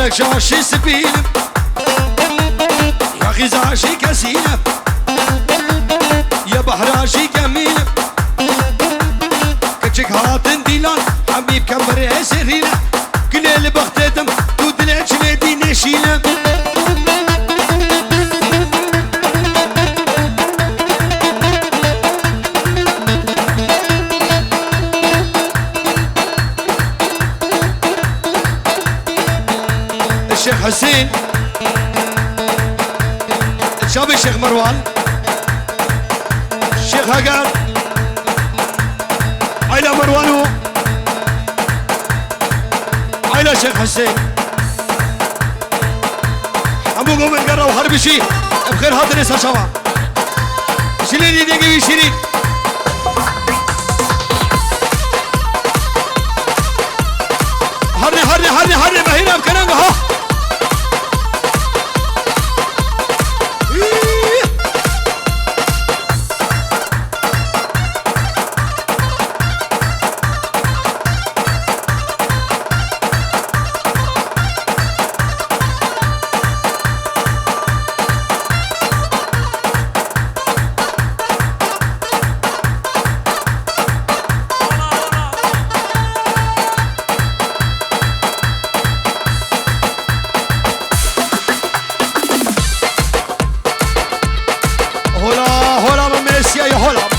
يا جاشي سبيل يا غزاشي كسينة يا بحراشي جميل كتشك هاتن ديلان حبيب كبر سرينة كل اللي بختتم تودلع جنيدي نشينة الشيخ حسين شاب الشيخ مروان الشيخ هقار عيلة مروانو عيلة الشيخ حسين أبوكم من قرة وحرب شي بخير هذا نسا شوا شيلين يدقي شيلين هرني بهينا بكنانغ ها هولا من ماليزيا يا هولا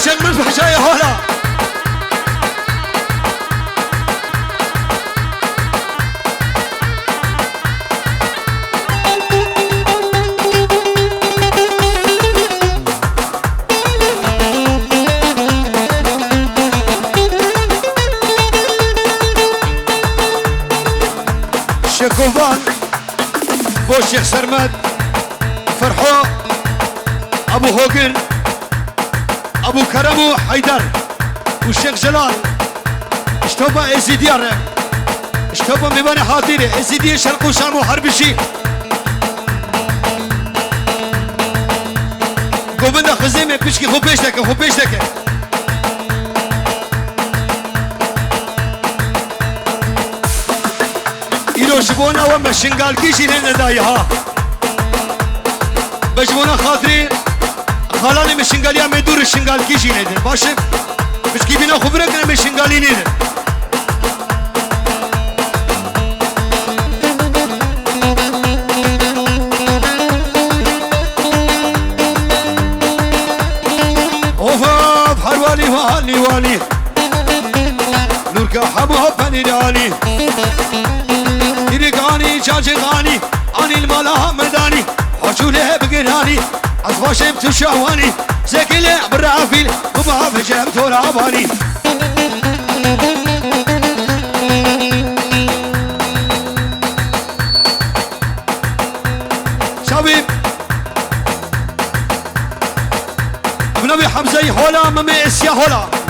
شيخ مذبح جاي هولا الشيخ كوفان بو الشيخ سرمد فرحو ابو هوجن ابو كرمو حيدر والشيخ جلال اشتوبا ازيديار اشتوبا مباني حاضرة ازيدية شرق وشام وحربشي قوبندا خزيمة بشكي خو بيش لك إلو جبونا وما شنقال كيشي لنا دايها بجبونا خاطري خالاني من شنقاليا مدور الشنقال كيشي ندر باشم مش كيبينا خبرك انا من شنقالي ندر اوفا بحروالي وهالي نوركا حبوها بنيراني تريقاني جاجغاني اني المالا مداني حشوله بقراني عصباشم تشاواني زكلة بالرافيل وما فجأة تراباني شبيب ابن حمزة هولا مميس يا هولا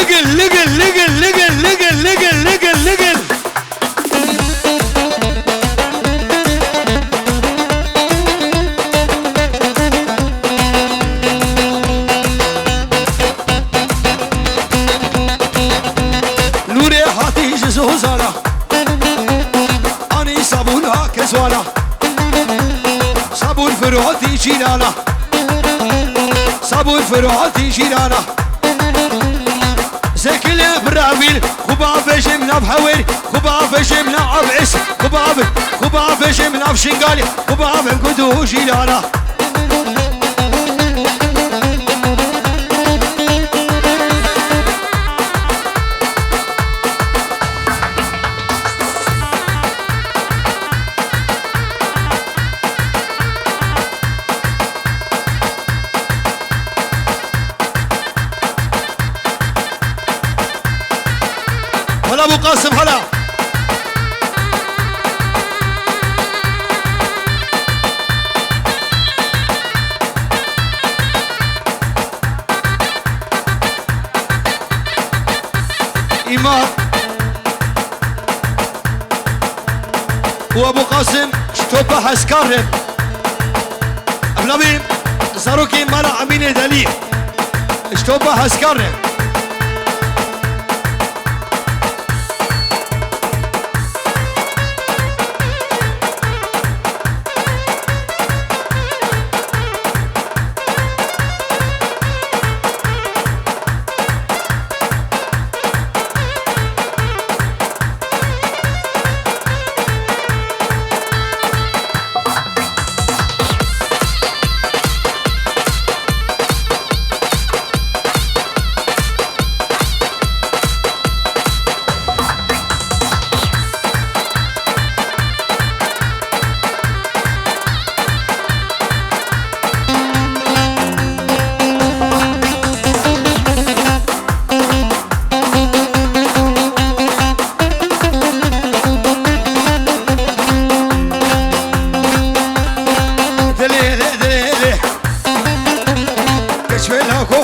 لقل نوري هاتي جزوزالا اني صابونها كزوالا صابون فروتي جيلالا ابو الفروعاتي جيرانا زكل برابيل خباب جمنا بحوير خباب جمنا عبعس خباب جمنا بشنقالي خباب قدو جيرانا هلا ابو قاسم هلا إمام وابو قاسم شتوبا حسكارب ابنبي زاروكي مالا امين دليل شتوبا حسكارب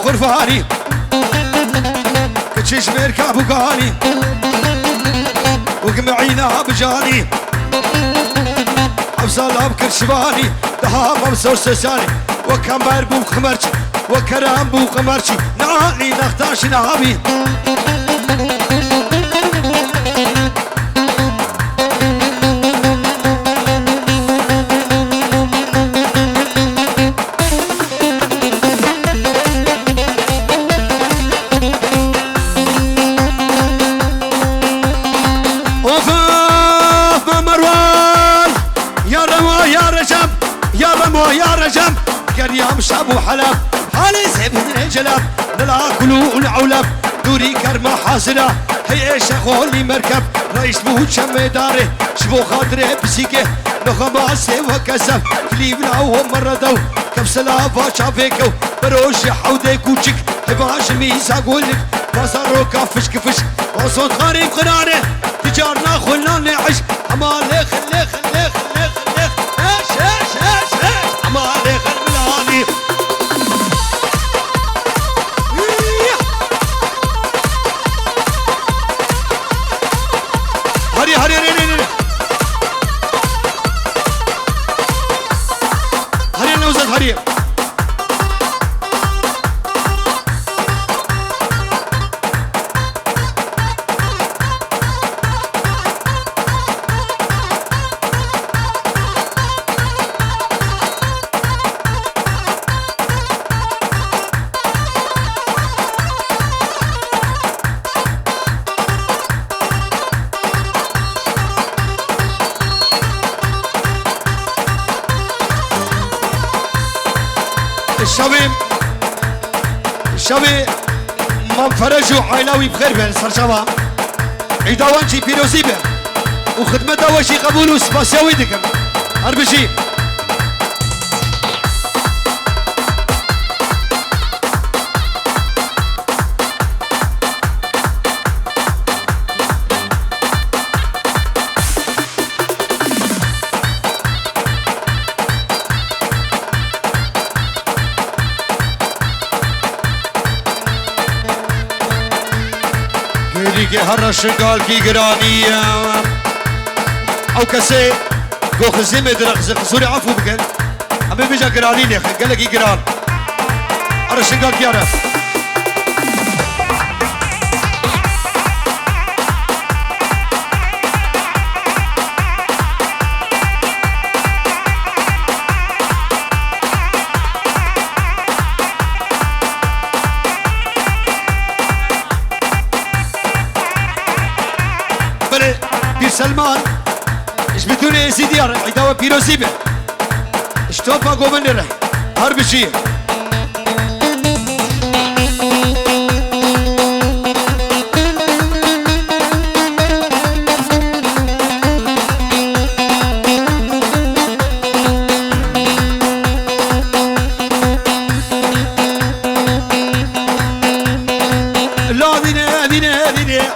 غرفاني كتشيش مركب وقاني وقمعينا بجاني افصل بكرشباني دهام بمسور سساني وكمبر بو خمرشي وكرام بو خمرشي نعني نختاش نعبي يا رجب قريام شاب وحلب حالي زبن جلب نلاكلو العلب دوري كرمة حاصلة هي شغولي مركب رئيس بوت شم داري شبو خاطري بسيكه نخباسي وكسب كليبنا وهم مردو كبسلا باشا فيكو بروش حودي كوچك هباش ميسا قولك بازارو كافش كفش وصوت غريب قراره تجارنا خلنا نعيش اما ليخ ليخ ليخ ليخ ليخ ايش ايش ايش ايش اما ليخ الملاني هري هري هري هري هري نوزد هري الشبي مام فرجوا حيلاوي بخير بين سرشابا عيداوانشي بيروزي بين وخدمته وشي قبول وسباسيوي دكم هربشي که هر شنگال کی گرانی او کسی گو خزیم درخز خزوری عفو بکن همه بیجا گرانی نیخ گلکی گران هر شنگال کی عرف سلمان ايش بتقولي يا سيدي عيداوي بيروزي به اشتوفا قومنره هرب شيء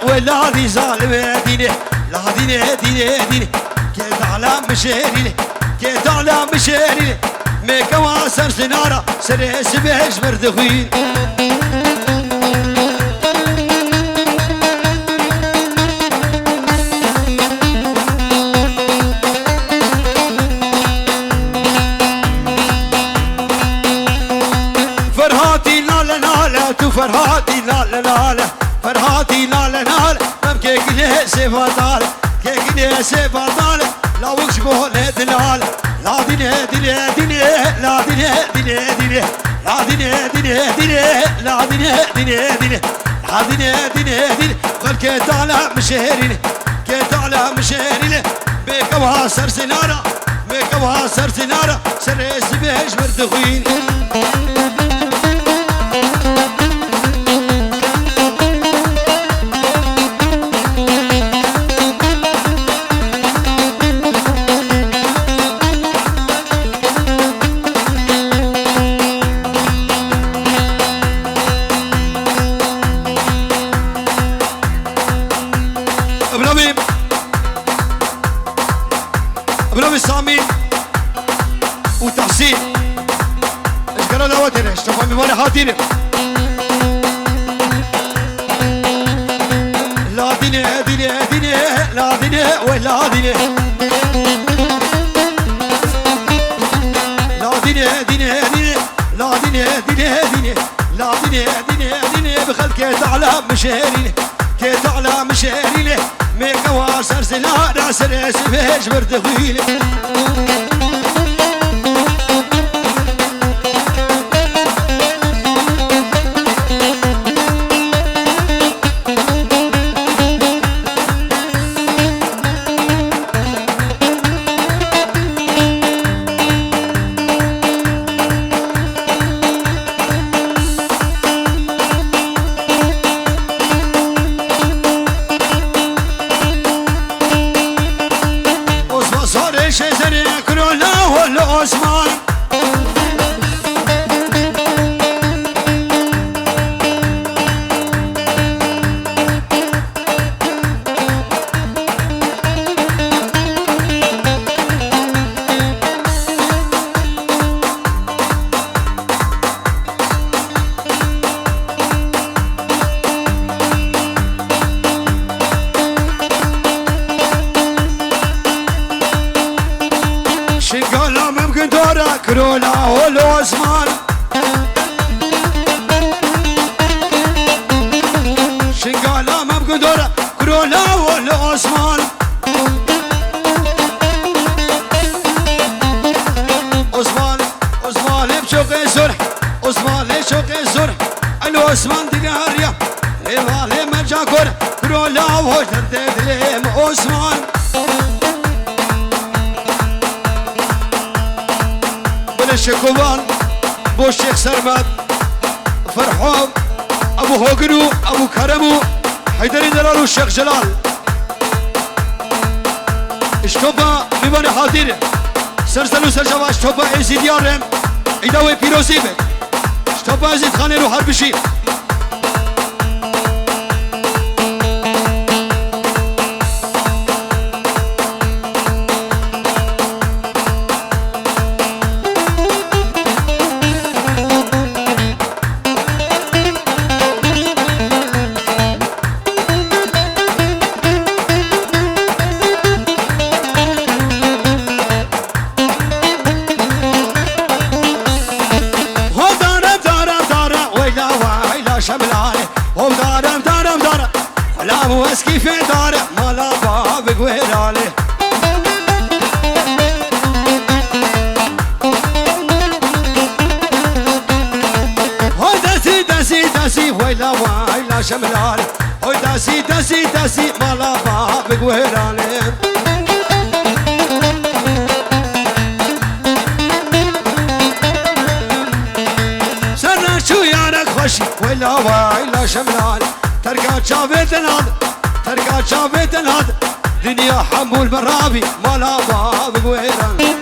ولا دي ظالمة ديني لا ديني كيد على مشيري كيد على مشيري ميكا واسر سنارة سريس بيش بردخوين فرهاتي لا لا تو فرهاتي لا فرهاتي لا ممكن كله سفاتال كله سفاتال لا وش بقول دلال لا ديني لا ديني قل كيت على مشهرين بيك واسر سنارة سريس بيش بردخوين ابراهيم سامي وتحسين ايش قالوا لوتر اشتغل بمالي حاطين لا ديني لا ديني ولا ديني لا ديني بخل كيت على مشهرين ميكا واسر سنارة سريس بيش بردخوين عثمان شنقالا ممكن دورة كرولا ولو عثمان شنقالا ممكن دورة كرولا ولو عثمان عثمان بشوق الزرح عثمان بشوق الزرح الو عثمان دقاريا ليالي مرجاكور كرولا وجدد ليم عثمان الشكوبان بو الشيخ سرمد فرحوم ابو هوغرو ابو كرمو حيدري دلال والشيخ جلال اشتوبا لباني حاضر سرسلو سرجوا اشتوبا عزي ديارم عيداوي بيروزي بك اشتوبا عزيز خاني رو حربشي داسي ويلا ويلا شملال هوي داسي داسي داسي مالا بابك وهراني سرنا شو يانك خوشي ويلا ويلا شملال تركات شافيت الهاد تركات شافيت الهاد دنيا حمول برابي مالا بابك وهراني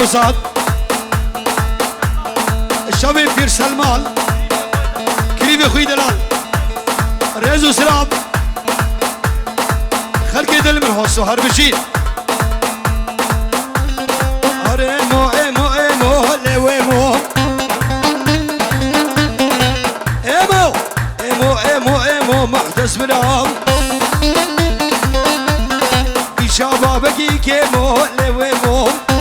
الوساد الشباب بير سلمان كريم خوي دلال ريزو سلام خلقي دل من هوسو هربشين اريمو ايمو ايمو لويمو ايمو ايمو ايمو ايمو محدث بلام شبابك كيمو لويمو